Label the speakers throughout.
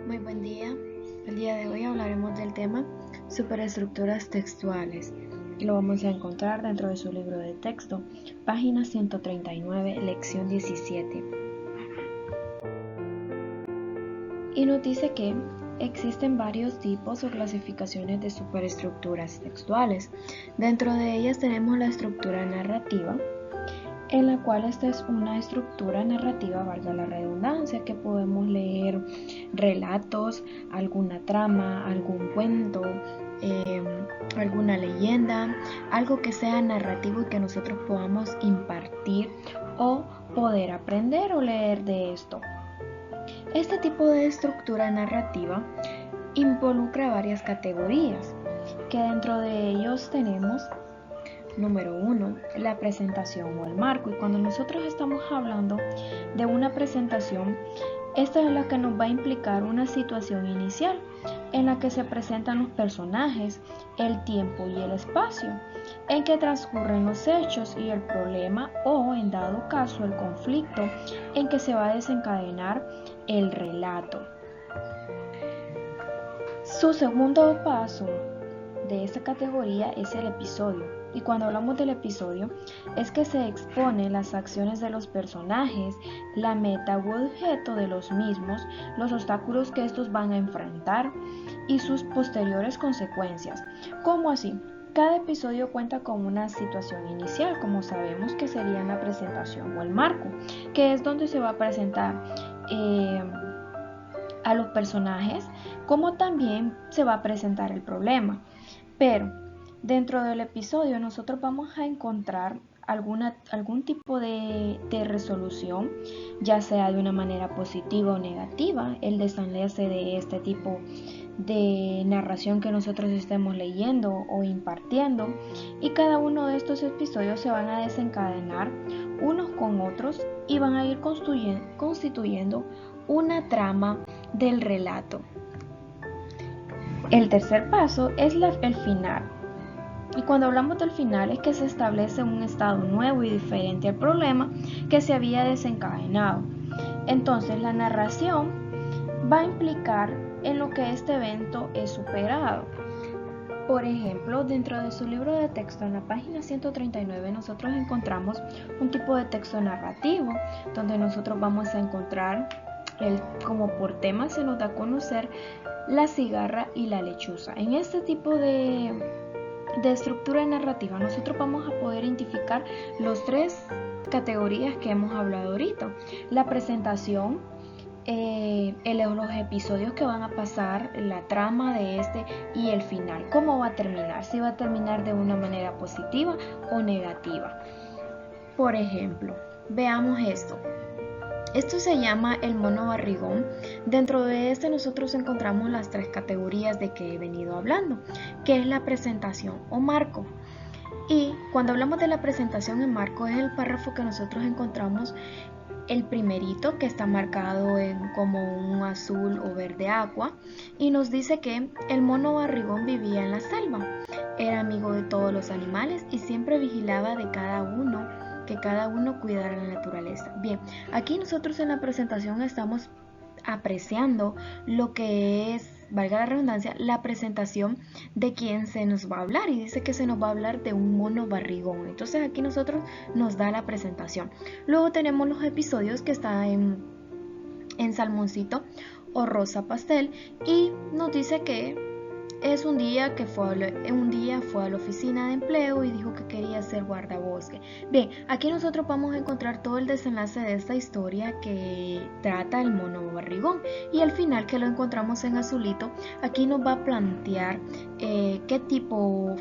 Speaker 1: Muy buen día. El día de hoy hablaremos del tema superestructuras textuales. Lo vamos a encontrar dentro de su libro de texto, página 139, lección 17. Y nos dice que existen varios tipos o clasificaciones de superestructuras textuales. Dentro de ellas tenemos la estructura narrativa, en la cual esta es una estructura narrativa, valga la redundancia, que podemos leer relatos, alguna trama, algún cuento, alguna leyenda, algo que sea narrativo y que nosotros podamos impartir o poder aprender o leer de esto. Este tipo de estructura narrativa involucra varias categorías, que dentro de ellos tenemos Número 1. La presentación o el marco. Y cuando nosotros estamos hablando de una presentación, esta es la que nos va a implicar una situación inicial en la que se presentan los personajes, el tiempo y el espacio, en que transcurren los hechos y el problema o, en dado caso, el conflicto en que se va a desencadenar el relato. Su segundo paso de esta categoría es el episodio. Y cuando hablamos del episodio, es que se exponen las acciones de los personajes, la meta u objeto de los mismos, los obstáculos que estos van a enfrentar y sus posteriores consecuencias. ¿Cómo así? Cada episodio cuenta con una situación inicial, como sabemos que sería la presentación o el marco, que es donde se va a presentar a los personajes, como también se va a presentar el problema. Pero dentro del episodio nosotros vamos a encontrar algún tipo de resolución, ya sea de una manera positiva o negativa, el desenlace de este tipo de narración que nosotros estemos leyendo o impartiendo, y cada uno de estos episodios se van a desencadenar unos con otros y van a ir constituyendo una trama del relato. El tercer paso es el final. Y cuando hablamos del final es que se establece un estado nuevo y diferente al problema que se había desencadenado. Entonces la narración va a implicar en lo que este evento es superado. Por ejemplo, dentro de su libro de texto, en la página 139, nosotros encontramos un tipo de texto narrativo, donde nosotros vamos a encontrar, como por tema se nos da a conocer, la cigarra y la lechuza. En este tipo de estructura narrativa nosotros vamos a poder identificar los tres categorías que hemos hablado ahorita: la presentación, los episodios que van a pasar, la trama de este y el final, cómo va a terminar, si va a terminar de una manera positiva o negativa. Por ejemplo, veamos esto. Esto se llama el mono barrigón. Dentro de este nosotros encontramos las tres categorías de que he venido hablando, que es la presentación o marco. Y cuando hablamos de la presentación en marco, es el párrafo que nosotros encontramos, el primerito, que está marcado en como un azul o verde agua, y nos dice que el mono barrigón vivía en la selva, era amigo de todos los animales y siempre vigilaba de que cada uno cuidara la naturaleza. Bien, aquí nosotros en la presentación estamos apreciando lo que es, valga la redundancia, la presentación de quien se nos va a hablar, y dice que se nos va a hablar de un mono barrigón. Entonces aquí nosotros nos da la presentación. Luego tenemos los episodios que están en salmoncito o rosa pastel, y nos dice que es un día fue a la oficina de empleo y dijo que quería ser guardabosque. Bien, aquí nosotros vamos a encontrar todo el desenlace de esta historia que trata el mono barrigón, y al final, que lo encontramos en azulito, aquí nos va a plantear qué tipo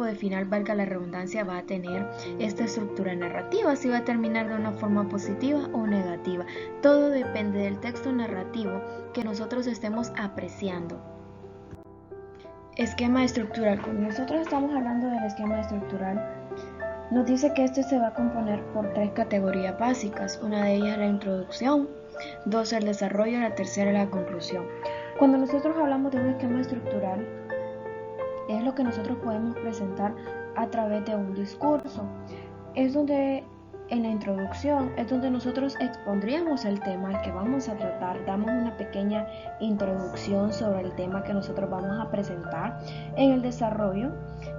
Speaker 1: de final, valga la redundancia, va a tener esta estructura narrativa, si va a terminar de una forma positiva o negativa. Todo depende del texto narrativo que nosotros estemos apreciando. Esquema estructural. Cuando nosotros estamos hablando del esquema estructural, nos dice que este se va a componer por tres categorías básicas. Una de ellas es la introducción, dos el desarrollo y la tercera la conclusión. Cuando nosotros hablamos de un esquema estructural, es lo que nosotros podemos presentar a través de un discurso. Es donde en la introducción es donde nosotros expondríamos el tema al que vamos a tratar, damos una pequeña introducción sobre el tema que nosotros vamos a presentar. En el desarrollo,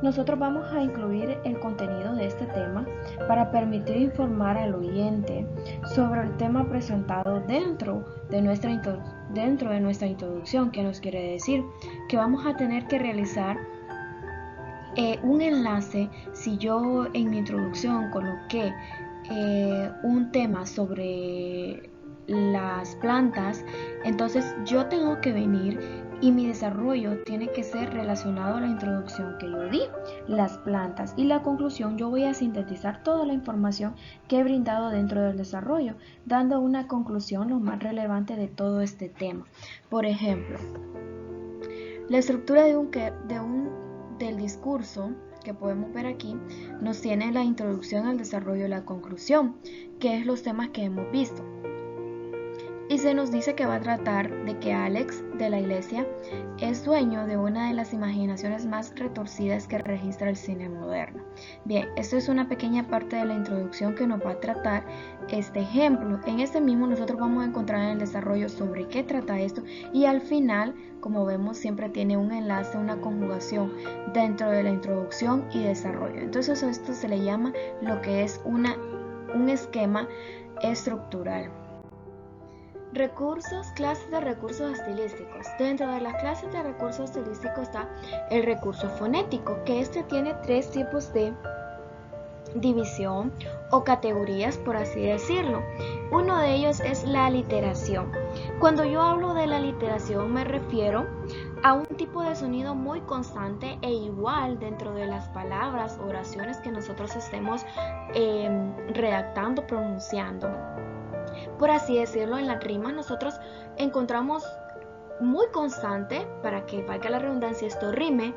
Speaker 1: nosotros vamos a incluir el contenido de este tema para permitir informar al oyente sobre el tema presentado dentro de nuestra introducción, que nos quiere decir que vamos a tener que realizar un enlace. Si yo en mi introducción coloqué un tema sobre las plantas, entonces yo tengo que venir y mi desarrollo tiene que ser relacionado a la introducción que yo di, las plantas, y la conclusión yo voy a sintetizar toda la información que he brindado dentro del desarrollo, dando una conclusión lo más relevante de todo este tema. Por ejemplo, la estructura del discurso que podemos ver aquí nos tiene la introducción, el desarrollo y la conclusión, que es los temas que hemos visto. Y se nos dice que va a tratar de que Alex de la Iglesia es dueño de una de las imaginaciones más retorcidas que registra el cine moderno. Bien, esto es una pequeña parte de la introducción que nos va a tratar este ejemplo. En este mismo nosotros vamos a encontrar en el desarrollo sobre qué trata esto, y al final, como vemos, siempre tiene un enlace, una conjugación dentro de la introducción y desarrollo. Entonces esto se le llama lo que es un esquema estructural. Recursos, clases de recursos estilísticos. Dentro de las clases de recursos estilísticos está el recurso fonético, que este tiene 3 tipos de división o categorías, por así decirlo. Uno de ellos es la aliteración. Cuando yo hablo de la aliteración me refiero a un tipo de sonido muy constante e igual dentro de las palabras, oraciones que nosotros estemos redactando, pronunciando. Por así decirlo, en la rima nosotros encontramos muy constante, para que valga la redundancia, esto rime,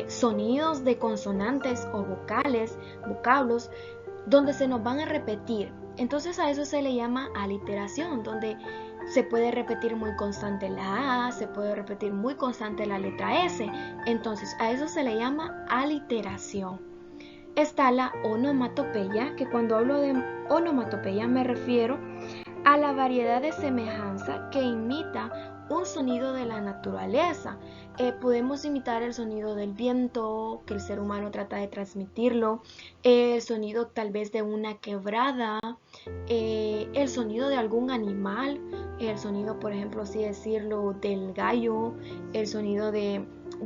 Speaker 1: sonidos de consonantes o vocablos, donde se nos van a repetir. Entonces a eso se le llama aliteración, donde se puede repetir muy constante la A, se puede repetir muy constante la letra S. Entonces a eso se le llama aliteración. Está la onomatopeya, que cuando hablo de onomatopeya me refiero a la variedad de semejanza que imita un sonido de la naturaleza. Podemos imitar el sonido del viento, que el ser humano trata de transmitirlo, el sonido tal vez de una quebrada, el sonido de algún animal, el sonido, por ejemplo, así decirlo, del gallo, el sonido de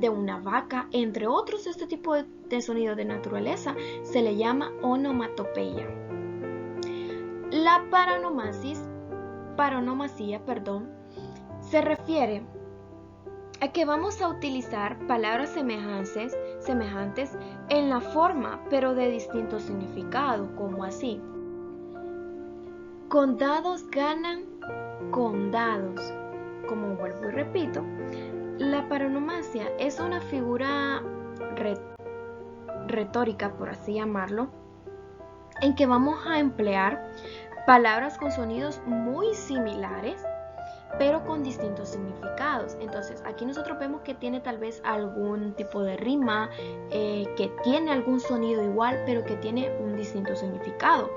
Speaker 1: una vaca, entre otros. Este tipo de sonido de naturaleza se le llama onomatopeya. La paronomasía, se refiere a que vamos a utilizar palabras semejantes en la forma, pero de distinto significado, como así: condados ganan condados. Como vuelvo y repito, la paronomasia es una figura retórica, por así llamarlo, en que vamos a emplear palabras con sonidos muy similares, pero con distintos significados. Entonces aquí nosotros vemos que tiene tal vez algún tipo de rima, que tiene algún sonido igual, pero que tiene un distinto significado.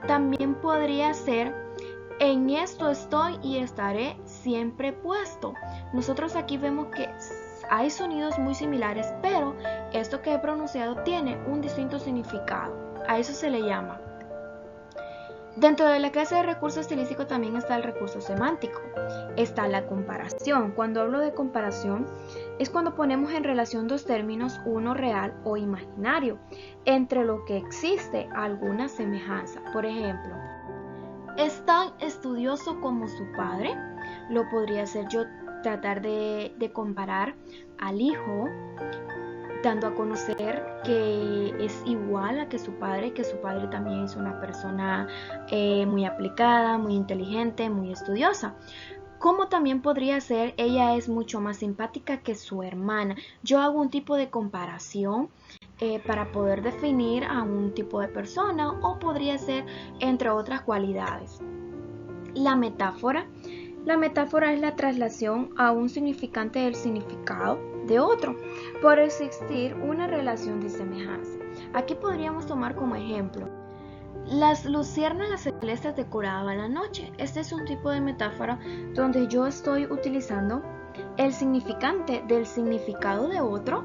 Speaker 1: También podría ser: en esto estoy y estaré siempre puesto. Nosotros aquí vemos que hay sonidos muy similares, pero esto que he pronunciado tiene un distinto significado. A eso se le llama. Dentro de la clase de recurso estilístico también está el recurso semántico. Está la comparación. Cuando hablo de comparación, es cuando ponemos en relación dos términos, uno real o imaginario, entre lo que existe alguna semejanza. Por ejemplo, es tan estudioso como su padre. Lo podría hacer yo tratar de comparar al hijo, dando a conocer que es igual a que su padre también es una persona muy aplicada, muy inteligente, muy estudiosa. Como también podría ser: ella es mucho más simpática que su hermana. Yo hago un tipo de comparación para poder definir a un tipo de persona, o podría ser entre otras cualidades. La metáfora. La metáfora es la traslación a un significante del significado de otro, por existir una relación de semejanza. Aquí podríamos tomar como ejemplo: Las luciérnagas celestes decoraban la noche. Este es un tipo de metáfora donde yo estoy utilizando el significante del significado de otro.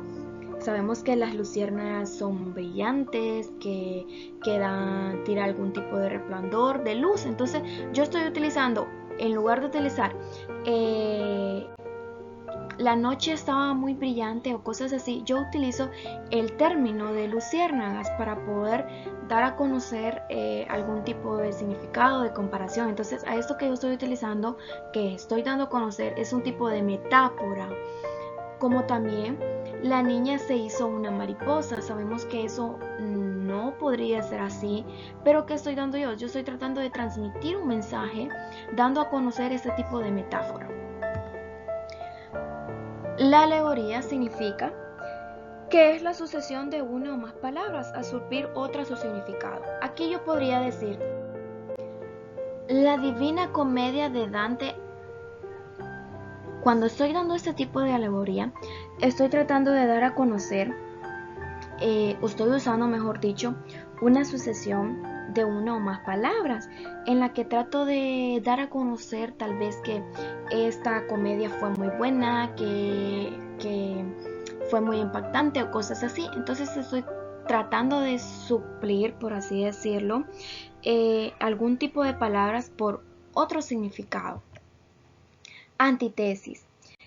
Speaker 1: Sabemos que las luciérnagas son brillantes, que tiran algún tipo de resplandor, de luz. Entonces yo estoy utilizando, en lugar de utilizar la noche estaba muy brillante o cosas así, yo utilizo el término de luciérnagas para poder dar a conocer algún tipo de significado, de comparación. Entonces a esto que yo estoy utilizando, que estoy dando a conocer, es un tipo de metáfora. Como también la niña se hizo una mariposa. Sabemos que eso no podría ser así, pero ¿qué estoy dando yo? Yo estoy tratando de transmitir un mensaje, dando a conocer este tipo de metáfora. La alegoría significa que es la sucesión de una o más palabras a suplir otra su significado. Aquí yo podría decir, la Divina Comedia de Dante. Cuando estoy dando este tipo de alegoría, estoy tratando de dar a conocer, estoy usando, mejor dicho, una sucesión de una o más palabras, en la que trato de dar a conocer tal vez que esta comedia fue muy buena, que fue muy impactante o cosas así. Entonces estoy tratando de suplir, por así decirlo, algún tipo de palabras por otro significado. Antítesis.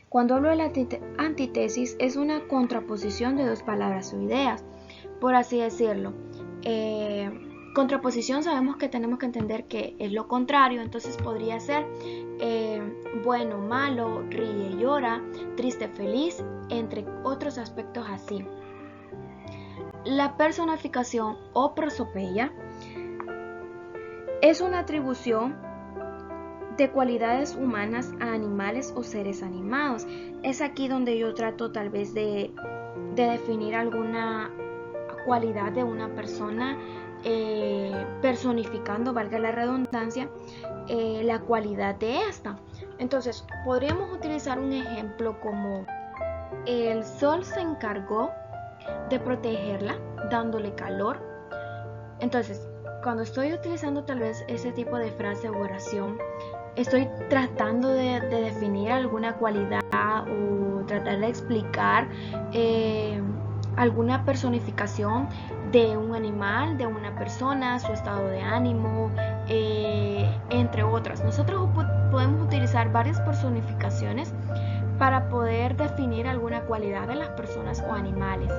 Speaker 1: Cuando hablo de la antítesis, es una contraposición de dos palabras o ideas, por así decirlo. Contraposición sabemos que tenemos que entender que es lo contrario, entonces podría ser bueno, malo, ríe, llora, triste, feliz, entre otros aspectos así. La personificación o prosopeya es una atribución de cualidades humanas a animales o seres animados. Es aquí donde yo trato tal vez de definir alguna cualidad de una persona, personificando, valga la redundancia, la cualidad de esta. Entonces podríamos utilizar un ejemplo como: el sol se encargó de protegerla dándole calor. Entonces, cuando estoy utilizando tal vez ese tipo de frase o oración, estoy tratando de definir alguna cualidad o tratar de explicar alguna personificación de un animal, de una persona, su estado de ánimo, entre otras. Nosotros podemos utilizar varias personificaciones para poder definir alguna cualidad de las personas o animales.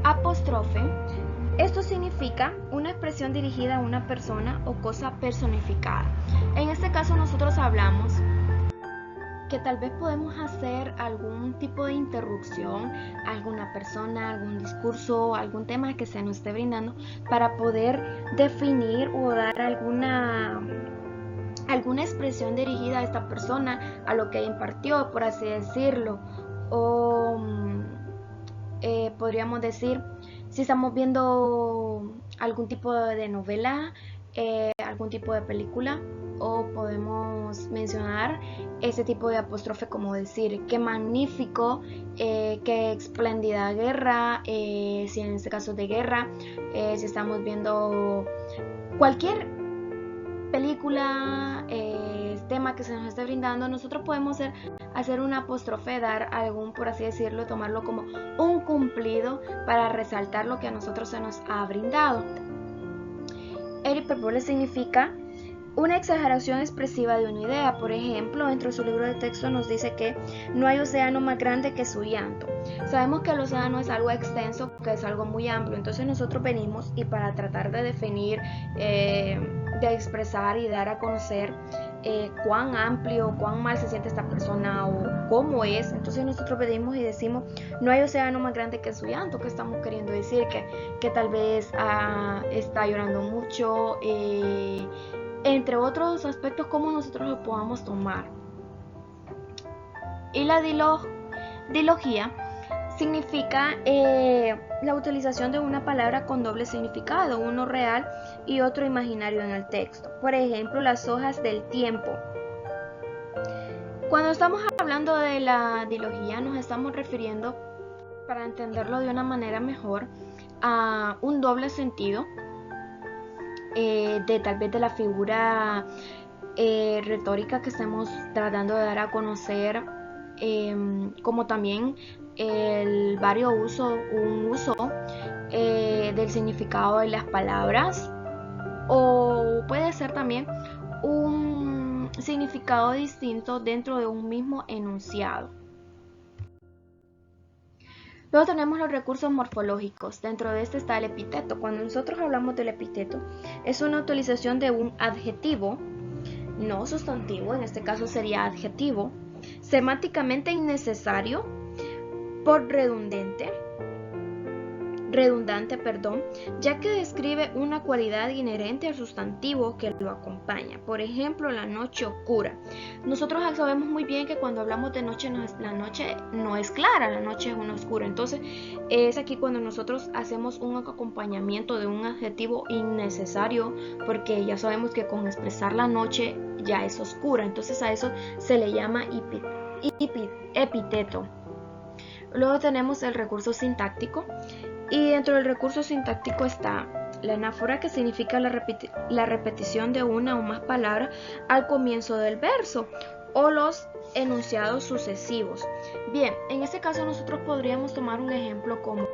Speaker 1: Apóstrofe. Esto significa una expresión dirigida a una persona o cosa personificada. En este caso nosotros hablamos que tal vez podemos hacer algún tipo de interrupción a alguna persona, algún discurso, algún tema que se nos esté brindando para poder definir o dar alguna expresión dirigida a esta persona, a lo que impartió, por así decirlo. O podríamos decir, si estamos viendo algún tipo de novela, algún tipo de película, o podemos mencionar ese tipo de apóstrofe como decir: qué magnífico, qué espléndida guerra, si en este caso de guerra, si estamos viendo cualquier película, tema que se nos esté brindando, nosotros podemos hacer un apóstrofe, dar algún, por así decirlo, tomarlo como un cumplido para resaltar lo que a nosotros se nos ha brindado. El hipérbole significa una exageración expresiva de una idea. Por ejemplo, dentro de su libro de texto nos dice que no hay océano más grande que su llanto. Sabemos que el océano es algo extenso, que es algo muy amplio. Entonces nosotros venimos y para tratar de definir, de expresar y dar a conocer cuán amplio, cuán mal se siente esta persona o cómo es, entonces nosotros venimos y decimos: no hay océano más grande que su llanto. ¿Qué estamos queriendo decir? Que tal vez está llorando mucho, entre otros aspectos, como nosotros lo podamos tomar. Y la dilogía significa la utilización de una palabra con doble significado, uno real y otro imaginario en el texto. Por ejemplo, las hojas del tiempo. Cuando estamos hablando de la dilogía, nos estamos refiriendo, para entenderlo de una manera mejor, a un doble sentido de tal vez de la figura retórica que estamos tratando de dar a conocer, como también el un uso del significado de las palabras, o puede ser también un significado distinto dentro de un mismo enunciado. Luego tenemos los recursos morfológicos. Dentro de este está el epíteto. Cuando nosotros hablamos del epíteto, es una utilización de un adjetivo, no sustantivo, en este caso sería adjetivo, semánticamente innecesario, por redundante, ya que describe una cualidad inherente al sustantivo que lo acompaña. Por ejemplo, la noche oscura. Nosotros sabemos muy bien que cuando hablamos de noche, la noche no es clara, la noche es una oscura. Entonces, es aquí cuando nosotros hacemos un acompañamiento de un adjetivo innecesario, porque ya sabemos que con expresar la noche ya es oscura. Entonces, a eso se le llama epíteto. Luego tenemos el recurso sintáctico. Y dentro del recurso sintáctico está la anáfora, que significa la repetición de una o más palabras al comienzo del verso, o los enunciados sucesivos. Bien, en este caso nosotros podríamos tomar un ejemplo como: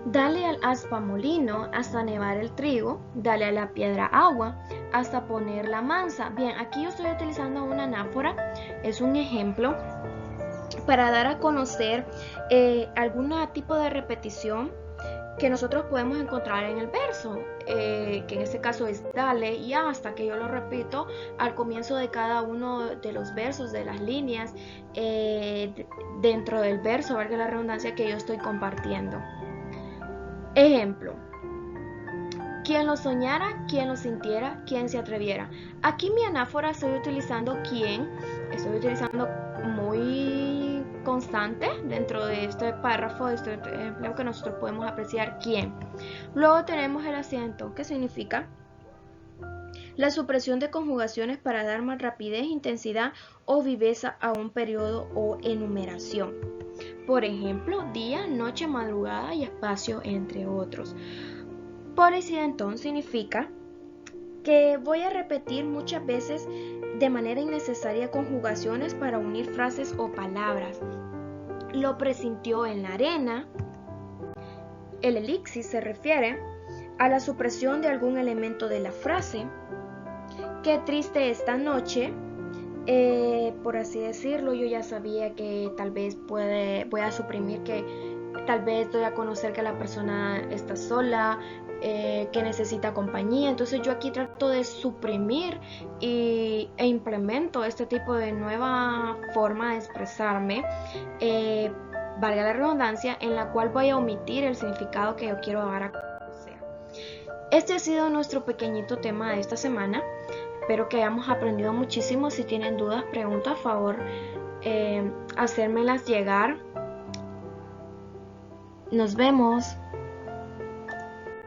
Speaker 1: dale al aspa molino hasta nevar el trigo, dale a la piedra agua hasta poner la mansa. Bien, aquí yo estoy utilizando una anáfora, es un ejemplo para dar a conocer algún tipo de repetición que nosotros podemos encontrar en el verso, que en este caso es dale y hasta, que yo lo repito al comienzo de cada uno de los versos, de las líneas dentro del verso, valga la redundancia, que yo estoy compartiendo. Ejemplo: quien lo soñara, quien lo sintiera, quien se atreviera. Aquí mi anáfora estoy utilizando quien, estoy utilizando muy constante dentro de este párrafo, de este ejemplo que nosotros podemos apreciar quién. Luego tenemos el acento, que significa la supresión de conjugaciones para dar más rapidez, intensidad o viveza a un periodo o enumeración. Por ejemplo, día, noche, madrugada y espacio, entre otros. Por accidentón significa que voy a repetir muchas veces de manera innecesaria conjugaciones para unir frases o palabras. Lo presintió en la arena. El elixir se refiere a la supresión de algún elemento de la frase. Qué triste esta noche. Por así decirlo, yo ya sabía que tal vez voy a suprimir, que tal vez doy a conocer que la persona está sola, que necesita compañía. Entonces yo aquí trato de suprimir e implemento este tipo de nueva forma de expresarme, valga la redundancia, en la cual voy a omitir el significado que yo quiero dar a conocer. Este ha sido nuestro pequeñito tema de esta semana. Espero que hayamos aprendido muchísimo. Si tienen dudas, preguntas, a favor, hacérmelas llegar. Nos vemos.